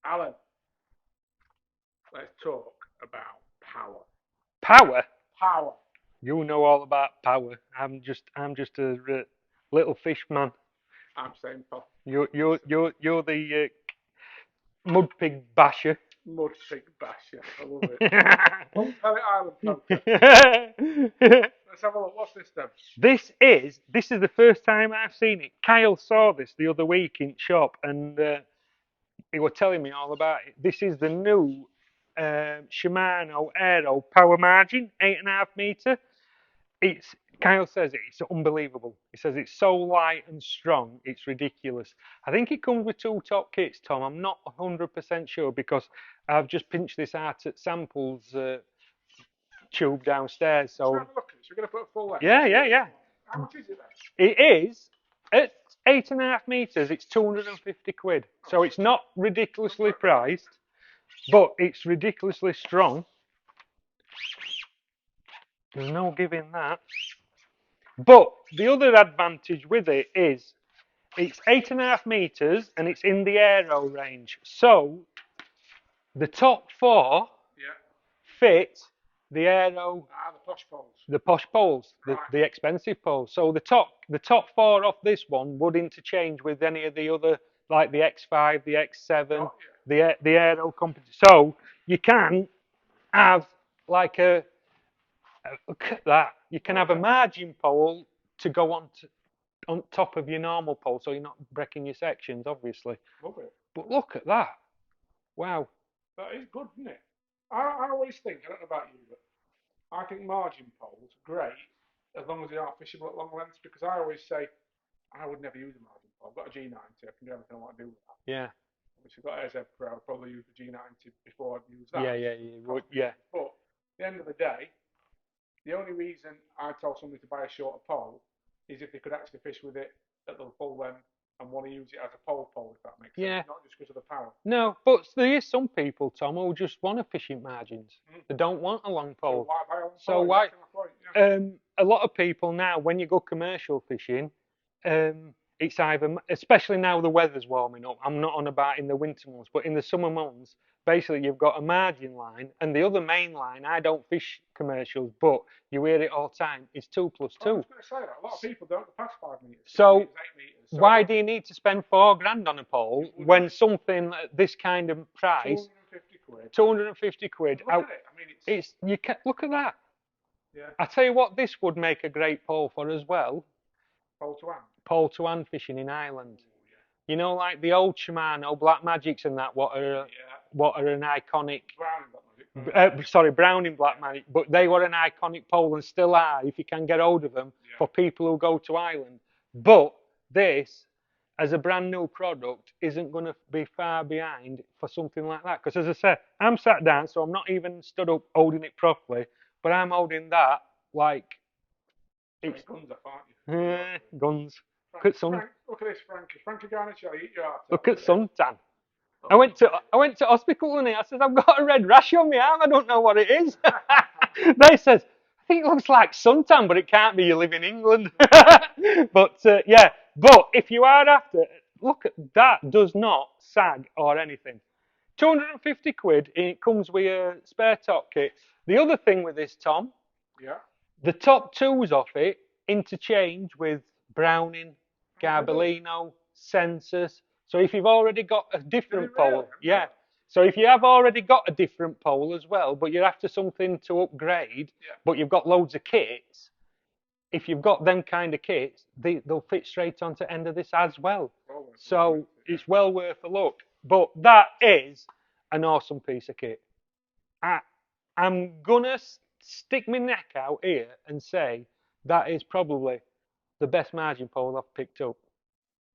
Alan, let's talk about power. Power? Power. You know all about power. I'm just a little fish man. I'm saying pop. You're the mud pig basher. Mud pig basher. I love it. Long Pellet Island poker. Let's have a look. What's this then? This is the first time I've seen it. Kyle saw this the other week in shop, and he was telling me all about it. This is the new Shimano Aero Power Margin, 8.5 meter. It's Kyle says it's unbelievable. He says it's so light and strong, it's ridiculous. I think it comes with two top kits, Tom. I'm not 100% sure because I've just pinched this out at samples tube downstairs. Should we So have a look at this? We're going to put a full length. yeah, yeah, yeah. How much is it then? It is at 8.5 meters. It's 250 quid. So it's not ridiculously priced, but it's ridiculously strong. There's no giving that. But the other advantage with it is it's 8.5 meters and it's in the aero range. So the top four Yeah. fit the aero, The posh poles. the posh poles, Right. the expensive poles. So the top four off this one would interchange with any of the other, like the X5, the X7, Oh, yeah. the aero company. So you can have like look at that. You can have a margin pole to go on top of your normal pole, so you're not breaking your sections, obviously. Love it. But look at that! Wow. That is good, isn't it? I always think, I don't know about you, but I think margin poles are great as long as they are fishable at long lengths because I always say I would never use a margin pole. I've got a G90, I can do everything I want to do with that. Yeah. Which I've got AZ Pro, I'd probably use the G90 before I'd use Yeah. that. Yeah. Yeah. Yeah. But at the end of the day, the only reason I tell somebody to buy a shorter pole is if they could actually fish with it at the full length and want to use it as a pole, if that makes sense. Yeah. Not just because of the power. No, but there is some people, Tom, who just want to fish in margins. They don't want a long So pole. why buy a long So pole? why? Exactly my point. Yeah. A lot of people now, when you go commercial fishing, it's either, especially now the weather's warming up. I'm not on about in the winter months, but in the summer months, basically you've got a margin line, and the other main line. I don't fish commercials, but you hear it all the time. Is 2+2. I was going to say that a lot of people don't pass 5 meters, So 6 meters, 8 meters. So why do you need to spend 4 grand on a pole when something at this kind of price, 250 quid. 250 quid? Look at it. I mean, It's you can look at that. Yeah. I tell you what, this would make a great pole for as well. Pole to hand. Pole to hand fishing in Ireland. You know, like the old Shimano Black Magics and that. What are an iconic. Browning Black Magic, but they were an iconic pole and still are if you can get hold of them for people who go to Ireland. But this, as a brand new product, isn't going to be far behind for something like that. Because as I said, I'm sat down, so I'm not even stood up holding it properly, but I'm holding that like it's guns up, aren't you? guns. Look at this, Frankie. Frankie Garnicelli, eat your heart out. Look at suntan. I went to hospital and I said I've got a red rash on my arm. I don't know what it is. They says I think it looks like suntan, but it can't be. You live in England. But yeah. But if you are after, look at that. Does not sag or anything. 250 quid. And it comes with a spare top kit. The other thing with this, Tom. Yeah. The top twos off it interchange with Browning, Garbellino, Census. So if you've already got a different pole, yeah. So if you have already got a different pole as well, but you're after something to upgrade, but you've got loads of kits, if you've got them kind of kits, they'll fit straight onto the end of this as well. So it's well worth a look. But that is an awesome piece of kit. I'm gonna stick my neck out here and say that is probably the best margin pole I've picked up.